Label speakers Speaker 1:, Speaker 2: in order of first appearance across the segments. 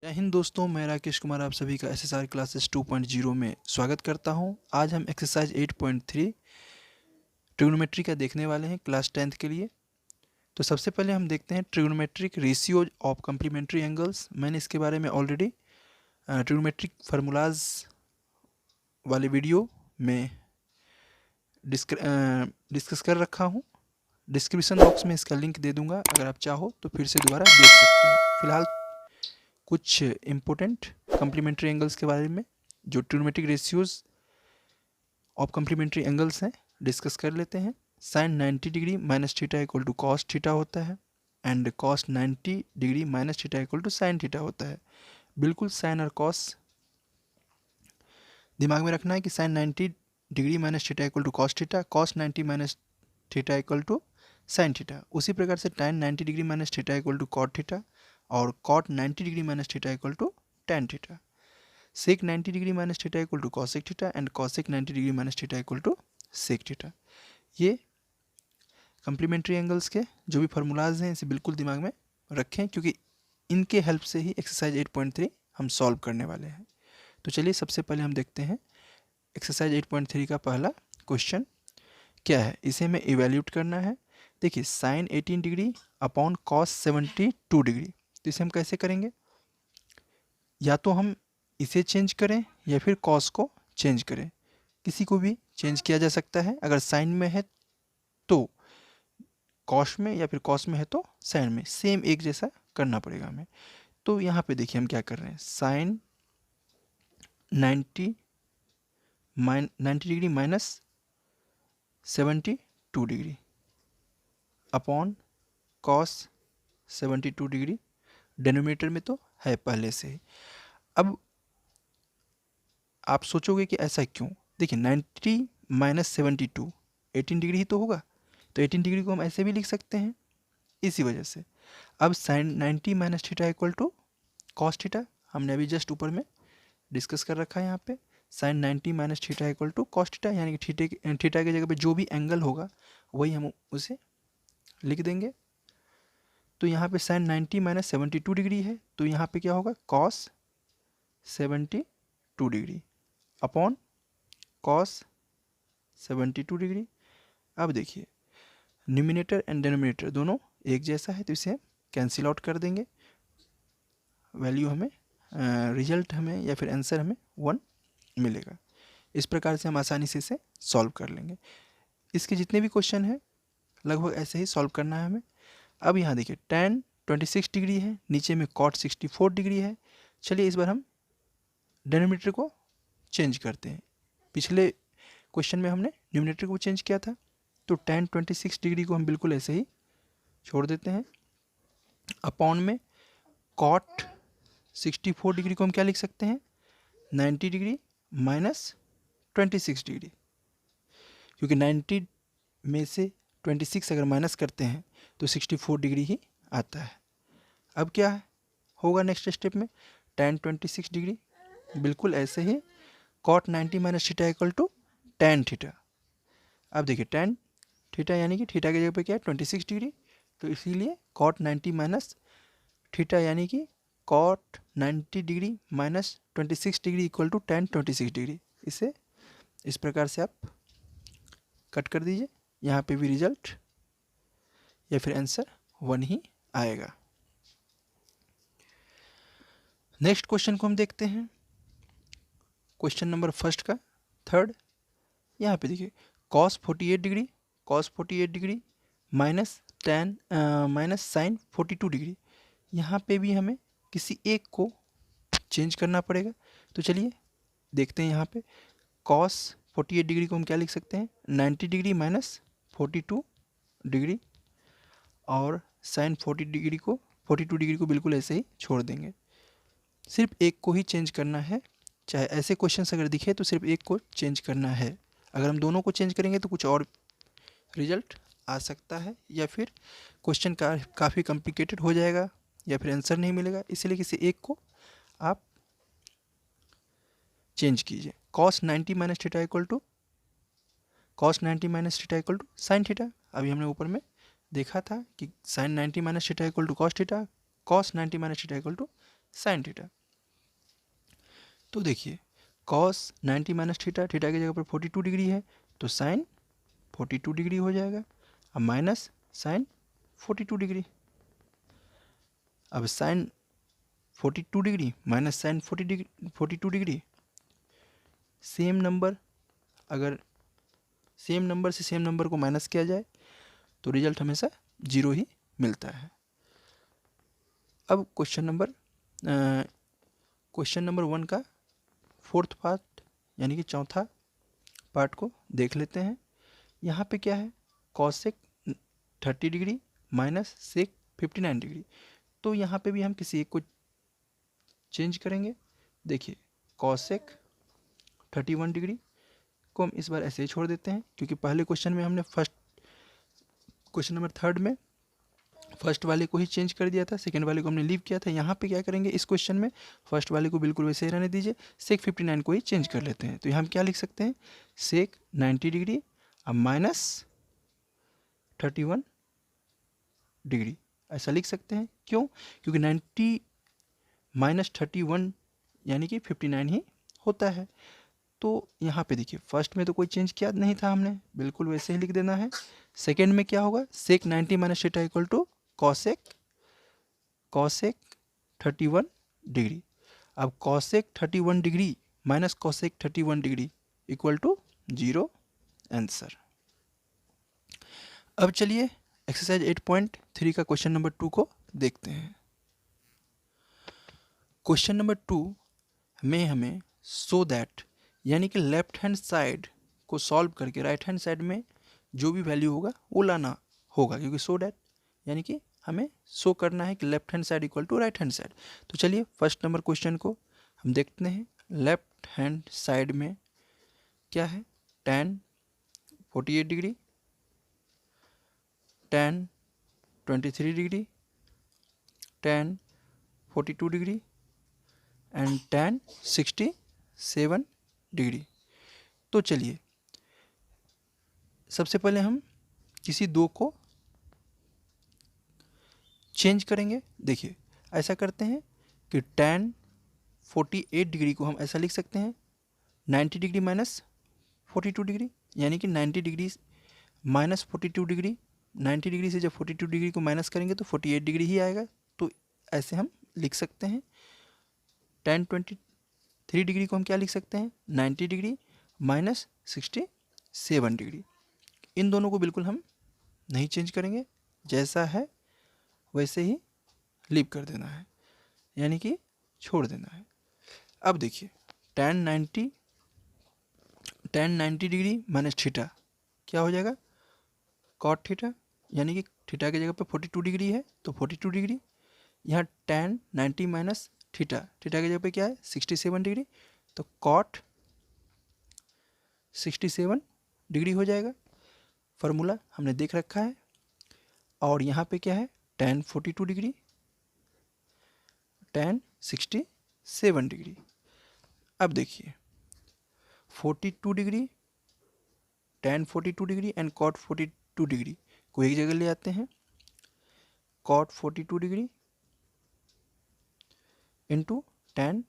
Speaker 1: जय हिंद दोस्तों, मैं राकेश कुमार आप सभी का एसएसआर क्लासेस 2.0 में स्वागत करता हूं। आज हम एक्सरसाइज 8.3 ट्रिग्नोमेट्री का देखने वाले हैं क्लास 10th के लिए। तो सबसे पहले हम देखते हैं trigonometric ratios of complementary angles. मैंने इसके बारे में ऑलरेडी ट्रिग्नोमेट्रिक फार्मूलाज वाले वीडियो में डिस्कस कर रखा हूँ। डिस्क्रिप्शन बॉक्स में इसका लिंक दे दूँगा, अगर आप चाहो तो फिर से दोबारा देख सकते हो। फिलहाल कुछ इम्पोर्टेंट कम्प्लीमेंट्री एंगल्स के बारे में जो trigonometric ratios of complementary angles हैं डिस्कस कर लेते हैं। Sine 90 degree minus theta equal to cos theta होता है and cos 90 degree minus theta equal to sine theta होता है। बिल्कुल साइन और कॉस दिमाग में रखना है कि sine 90 degree minus theta equal to cos theta, cos 90 minus theta equal to sine theta. उसी प्रकार से tan 90 degree minus theta equal to cot theta और cot 90 degree minus theta equal to tan theta. Sec 90 degree minus theta equal to cosec theta and cosec 90 degree minus theta equal to sec theta. ये complementary angles के जो भी formulas हैं इसे बिल्कुल दिमाग में रखें, क्योंकि इनके हेल्प से ही एक्सरसाइज 8.3 हम सॉल्व करने वाले हैं। तो चलिए सबसे पहले हम देखते हैं एक्सरसाइज 8.3 का पहला क्वेश्चन क्या है। इसे हमें इवेल्यूट करना है। देखिए sine 18 degree upon cos 72 degree, तो इसे हम कैसे करेंगे? या तो हम इसे चेंज करें या फिर कॉस को चेंज करें, किसी को भी चेंज किया जा सकता है। अगर साइन में है तो कॉस में या फिर कॉस में है तो साइन में, सेम एक जैसा करना पड़ेगा हमें। तो यहाँ पे देखिए हम क्या कर रहे हैं, sine 90 degree minus 72 degree upon cos 72 degree, denominator में तो है पहले से ही। अब आप सोचोगे कि ऐसा क्यों? देखिए 90 माइनस 72 18 डिग्री ही तो होगा, तो 18 डिग्री को हम ऐसे भी लिख सकते हैं इसी वजह से। अब sine 90 minus theta equal to cos theta हमने अभी जस्ट ऊपर में डिस्कस कर रखा है। यहाँ पे sine 90 minus theta equal to cos theta, यानी कि थीटा की जगह पे जो भी एंगल होगा वही हम उसे लिख देंगे। तो यहाँ पे साइन 90 माइनस 72 डिग्री है, तो यहाँ पे क्या होगा, cos 72 degree upon cos 72 degree. अब देखिए न्यूमिनेटर एंड डिनोमिनेटर दोनों एक जैसा है, तो इसे कैंसिल आउट कर देंगे। वैल्यू हमें रिजल्ट हमें या फिर आंसर हमें 1 मिलेगा। इस प्रकार से हम आसानी से इसे सॉल्व कर लेंगे। इसके जितने भी क्वेश्चन हैं लगभग ऐसे ही सॉल्व करना है हमें। अब यहाँ देखिए tan 26 डिग्री है, नीचे में cot 64 डिग्री है। चलिए इस बार हम डिनोमिनेटर को चेंज करते हैं। पिछले क्वेश्चन में हमने न्यूमिनेटर को चेंज किया था, तो tan 26 डिग्री को हम बिल्कुल ऐसे ही छोड़ देते हैं। अपॉन में cot 64 डिग्री को हम क्या लिख सकते हैं, 90 डिग्री माइनस 26 डिग्री, क्योंकि 90 में से 26 अगर माइनस करते हैं तो 64 डिग्री ही आता है। अब क्या होगा नेक्स्ट स्टेप में, tan 26 डिग्री बिल्कुल ऐसे ही cot 90 minus theta equal to tan theta. अब देखिए tan थीटा यानी कि थीटा की जगह पे क्या है 26 डिग्री, तो इसीलिए cot 90 माइनस थीटा यानी कि cot 90 degree minus 26 degree equal to tan 26 degree. इसे इस प्रकार से आप कट कर दीजिए, यहाँ पे भी रिजल्ट या फिर आंसर 1 ही आएगा। नेक्स्ट क्वेश्चन को हम देखते हैं, क्वेश्चन नंबर फर्स्ट का थर्ड। यहाँ पे देखिए cos 48 degree minus sine 42 degree, यहाँ पे भी हमें किसी एक को चेंज करना पड़ेगा। तो चलिए देखते हैं। यहाँ पे cos 48 डिग्री को हम क्या लिख सकते हैं, 90 डिग्री माइनस 42 डिग्री, और साइन 42 डिग्री को बिल्कुल ऐसे ही छोड़ देंगे। सिर्फ एक को ही चेंज करना है, चाहे ऐसे क्वेश्चंस अगर दिखे तो सिर्फ एक को चेंज करना है। अगर हम दोनों को चेंज करेंगे तो कुछ और रिजल्ट आ सकता है, या फिर क्वेश्चन काफ़ी कॉम्प्लिकेटेड हो जाएगा या फिर आंसर नहीं मिलेगा। इसलिए किसी एक को आप चेंज कीजिए। cos 90 minus theta equal to sine theta. अभी हमने ऊपर में देखा था कि sine 90 minus theta equal to cos theta, cos 90 minus theta equal to sine theta. तो देखिए कॉस 90 माइनस थीटा, थीटा की जगह पर 42 डिग्री है तो साइन 42 डिग्री हो जाएगा। अब माइनस साइन 42 डिग्री। अब sine 42 degree minus sine 42 degree, same number, अगर सेम नंबर से सेम नंबर को माइनस किया जाए तो रिजल्ट हमेशा 0 ही मिलता है। अब क्वेश्चन नंबर 1 का फोर्थ पार्ट यानी कि चौथा पार्ट को देख लेते हैं। यहाँ पे क्या है, cosec 30 degree minus sec 59 degree. तो यहाँ पे भी हम किसी एक को चेंज करेंगे। देखिए कॉसेक 31 डिग्री को हम इस बार ऐसे ही छोड़ देते हैं, क्योंकि पहले क्वेश्चन में हमने क्वेश्चन नंबर 3 में फर्स्ट वाले को ही चेंज कर दिया था, सेकंड वाले को हमने लीव किया था। यहाँ पे क्या करेंगे, इस क्वेश्चन में फर्स्ट वाले को बिल्कुल वैसे ही रहने दीजिए, सेक 59 को ही चेंज कर लेते हैं। तो यहाँ हम क्या लिख सकते हैं, सेक 90 डिग्री अब माइनस 31 डिग्री, ऐसा लिख सकते हैं। क्यों, क्योंकि 90 माइनस 31 यानी कि 59 ही होता है। तो यहाँ पे देखिए फर्स्ट में तो कोई चेंज किया नहीं था हमने, बिल्कुल वैसे ही लिख देना है। सेकेंड में क्या होगा, sec 90 minus theta equal to cosec 31 degree. अब cosec 31 degree minus cosec 31 degree equal to 0 answer. अब चलिए एक्सरसाइज 8.3 का क्वेश्चन नंबर 2 को देखते हैं। क्वेश्चन नंबर 2 में हमें सो दैट यानी कि लेफ्ट हैंड साइड को सॉल्व करके राइट हैंड साइड में जो भी वैल्यू होगा वो लाना होगा, क्योंकि सो दैट यानी कि हमें शो करना है कि left hand side equal to right hand side. तो चलिए फर्स्ट नंबर क्वेश्चन को हम देखते हैं। लेफ्ट हैंड साइड में क्या है, tan 48 degree, tan 23 degree, tan 42 degree and tan 67 degree. तो चलिए सबसे पहले हम किसी दो को चेंज करेंगे। देखिए ऐसा करते हैं कि tan 48 डिग्री को हम ऐसा लिख सकते हैं 90 डिग्री माइनस 42 डिग्री, यानी कि 90 डिग्री माइनस 42 डिग्री। 90 डिग्री से जब 42 डिग्री को माइनस करेंगे तो 48 डिग्री ही आएगा। तो ऐसे हम लिख सकते हैं। tan 23 डिग्री को हम क्या लिख सकते हैं, 90 डिग्री माइनस 67 डिग्री। इन दोनों को बिल्कुल हम नहीं चेंज करेंगे, जैसा है वैसे ही लीव कर देना है, यानी कि छोड़ देना है। अब देखिए tan 90 डिग्री माइनस थीटा क्या हो जाएगा, कॉट थीटा, यानी कि थीटा की जगह पे 42 डिग्री है तो 42 डिग्री। यहाँ tan 90 माइनस थीटा, थीटा की जगह पे क्या है 67 डिग्री, तो कॉट 67 डिग्री हो जाएगा। फार्मूला हमने देख रखा है। और यहाँ पे क्या है tan 42 डिग्री, tan 67 डिग्री। अब देखिए 42 degree, tan 42 degree and cot 42 degree को एक जगह ले आते हैं, cot 42 degree into tan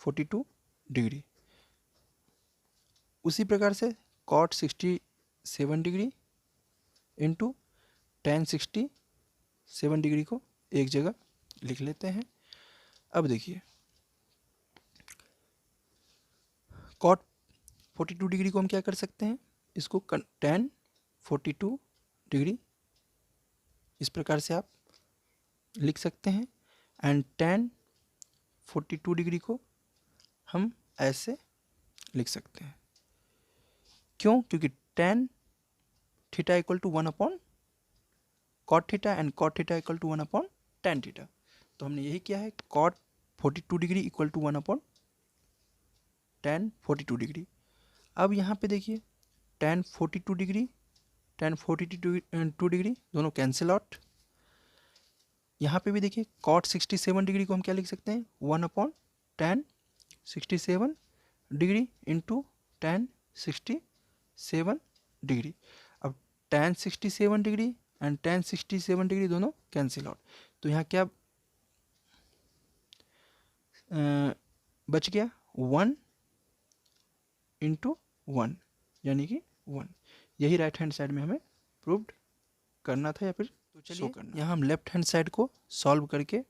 Speaker 1: 42 degree. उसी प्रकार से cot 67 degree into tan 67 degree को एक जगह लिख लेते हैं। अब देखिए cot 42 डिग्री को हम क्या कर सकते हैं, इसको tan 42 डिग्री इस प्रकार से आप लिख सकते हैं एंड tan 42 डिग्री को हम ऐसे लिख सकते हैं। क्यों, क्योंकि tan theta equal to 1 upon cot theta and cot theta equal to 1 upon tan theta. तो हमने यही किया है, cot 42 degree equal to 1 upon tan 42 degree. अब यहाँ पे देखिए tan 42 डिग्री tan 42 डिग्री दोनों कैंसिल आउट। यहाँ पे भी देखिए cot 67 डिग्री को हम क्या लिख सकते हैं, 1 upon tan 67 degree into tan 67 degree. अब tan 67 degree and tan 67 degree दोनों कैंसिल आउट। तो यहाँ क्या बच गया 1 इंटू 1 यानी कि 1। यही राइट हैंड साइड में हमें प्रूव्ड करना था या फिर तो चलिए यहाँ हम लेफ्ट हैंड साइड को सॉल्व करके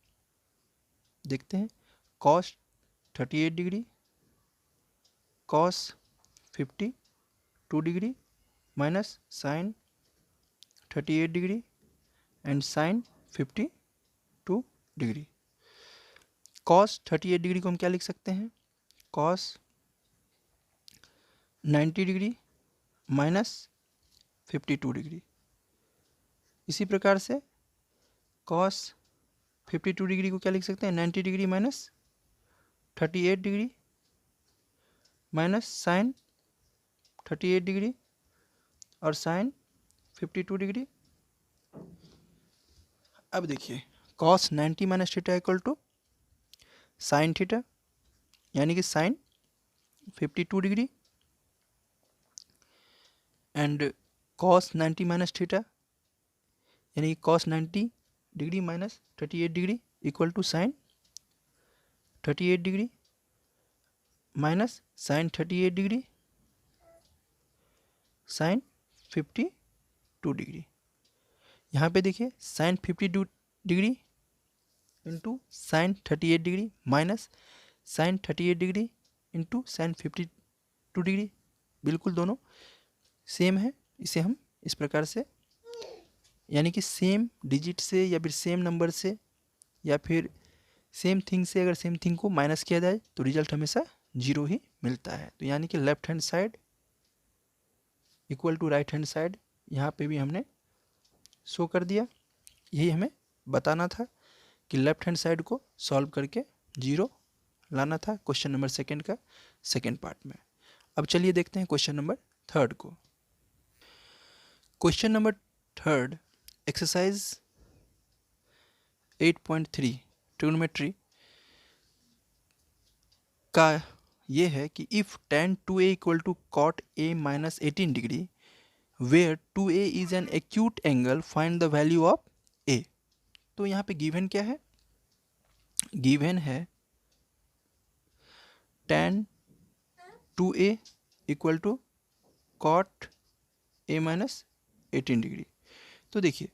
Speaker 1: देखते हैं। Cos 38 degree cos 52 degree minus sine 38 degree and sine 52 degree. Cos 38 degree को हम क्या लिख सकते हैं, कॉस 90 डिग्री माइनस 52 डिग्री। इसी प्रकार से कॉस 52 डिग्री को क्या लिख सकते हैं, 90 degree minus 38 degree minus sine 38 degree और साइन 52 डिग्री। अब देखिए cos 90 minus theta equal to sine theta यानी कि sine 52 degree and cos 90 minus theta यानी कि cos 90 degree minus 38 degree equal to sine 38 degree minus sine 38 degree sine 52 degree. यहाँ पे देखिए sine 52 degree into sine 38 degree minus sine 38 degree into sign 52 degree, बिल्कुल दोनों same है। इसे हम इस प्रकार से यानी कि सेम डिजिट से या फिर सेम नंबर से या फिर सेम थिंग से अगर सेम थिंग को माइनस किया जाए तो रिजल्ट हमेशा 0 ही मिलता है। तो यानी कि left hand side equal to right hand side यहाँ पे भी हमने शो कर दिया। यही हमें बताना था कि लेफ्ट हैंड साइड को सॉल्व करके 0 लाना था क्वेश्चन नंबर सेकंड का सेकंड पार्ट में। अब चलिए देखते हैं क्वेश्चन नंबर थर्ड को। Question number third exercise 8.3 trigonometry का ये है कि if tan 2a equal to cot a minus 18 degree where 2a is an acute angle find the value of a। तो यहाँ पे गिवन क्या है, गिवन है tan 2a equal to cot a minus 18 degree. तो देखिए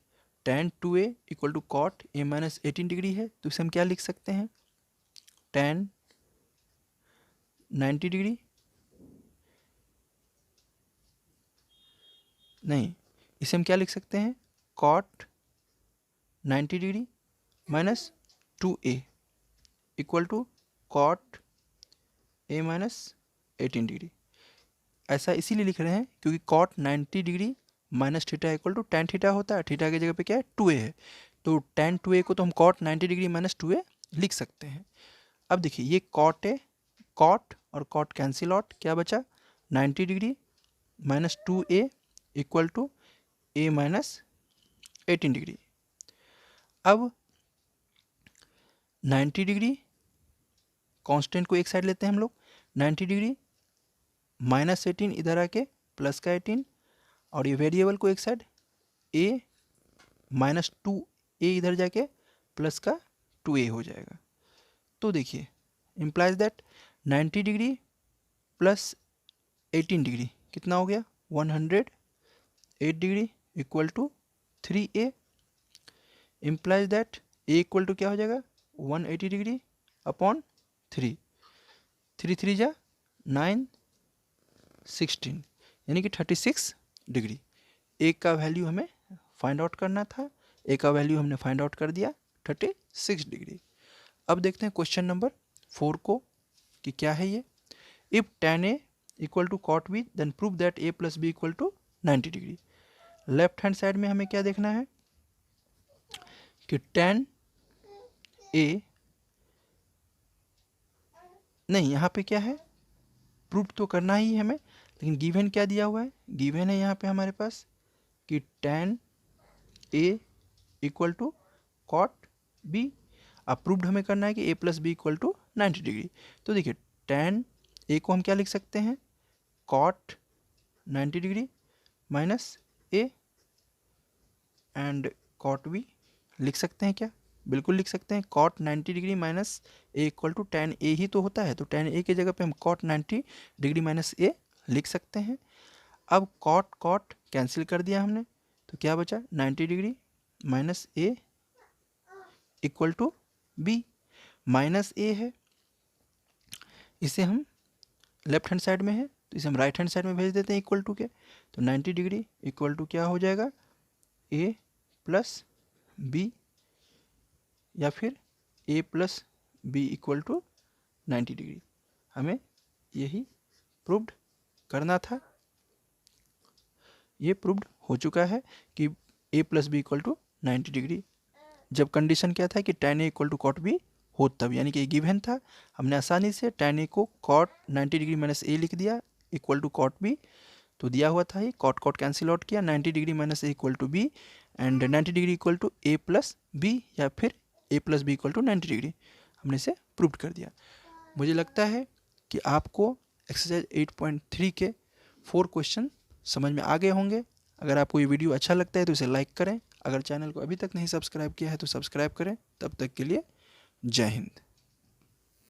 Speaker 1: tan 2a equal to cot a minus 18 degree है तो इसे हम क्या लिख सकते हैं, tan 90 डिग्री नहीं, इसे हम क्या लिख सकते हैं, cot 90 degree minus 2a equal to cot a minus 18 degree. ऐसा इसीलिए लिख रहे हैं क्योंकि cot 90 degree minus theta equal to tan theta होता है। थीटा की जगह पे क्या है 2a है, तो tan 2a को तो हम cot 90 डिग्री माइनस 2a लिख सकते हैं। अब देखिए ये cot है, cot और cot कैंसिल आउट, क्या बचा 90 degree minus 2a equal to a minus 18 degree. अब 90 डिग्री कांस्टेंट को एक साइड लेते हैं हम लोग, 90 डिग्री माइनस 18 इधर आके प्लस का 18 और ये वेरिएबल को एक साइड a माइनस 2a इधर जाके प्लस का 2a हो जाएगा। तो देखिए implies that 90 degree plus 18 degree कितना हो गया 108 degree equal to 3a implies that a equal to क्या हो जाएगा 180 डिग्री अपॉन 3, 3 3 जा 9 16 यानी कि 36 डिग्री। a का वैल्यू हमें फाइंड आउट करना था, a का वैल्यू हमने फाइंड आउट कर दिया 36 डिग्री। अब देखते हैं क्वेश्चन नंबर 4 को कि क्या है ये। If tan a equal to cot b then prove that a plus b equal to 90 degree. Left hand side में हमें क्या देखना है कि tan a नहीं, यहाँ पे क्या है प्रूव तो करना ही है हमें, लेकिन गिवन क्या दिया हुआ है, गिवन है यहाँ पे हमारे पास कि tan a equal to cot b। अब प्रूव्ड हमें करना है कि a plus B equal to 90 degree. तो देखिए tan a को हम क्या लिख सकते हैं cot 90 degree minus a and cot b लिख सकते हैं क्या, बिल्कुल लिख सकते हैं। Cot 90 degree minus A equal to tan A ही तो होता है, तो tan ए की जगह पे हम कॉट 90 डिग्री माइनस ए लिख सकते हैं। अब कॉट कॉट कैंसिल कर दिया हमने, तो क्या बचा 90 degree minus A equal to B. Minus A है, इसे हम लेफ्ट हैंड साइड में है तो इसे हम राइट हैंड साइड में भेज देते हैं इक्वल टू के। तो 90 डिग्री इक्वल टू क्या हो जाएगा, ए प्लस बी, या फिर A plus B equal to 90 degree. हमें यही प्रूव्ड करना था। ये प्रूव्ड हो चुका है कि A plus B equal to 90 degree. जब कंडीशन क्या था कि tan A equal to cot B हो, तब यानी कि गिवन था, हमने आसानी से tan ए को कॉट 90 डिग्री माइनस ए लिख दिया इक्वल टू कॉट बी। तो दिया हुआ था ही, कॉट कॉट कैंसिल आउट किया, 90 degree minus A equal to B and 90 degree equal to A plus B, या फिर A plus B equal to 90 degree. हमने इसे प्रूव कर दिया। मुझे लगता है कि आपको एक्सरसाइज 8.3 के 4 क्वेश्चन समझ में आ गए होंगे। अगर आपको ये वीडियो अच्छा लगता है तो इसे लाइक करें। अगर चैनल को अभी तक नहीं सब्सक्राइब किया है तो सब्सक्राइब करें। तब तक के लिए जय हिंद।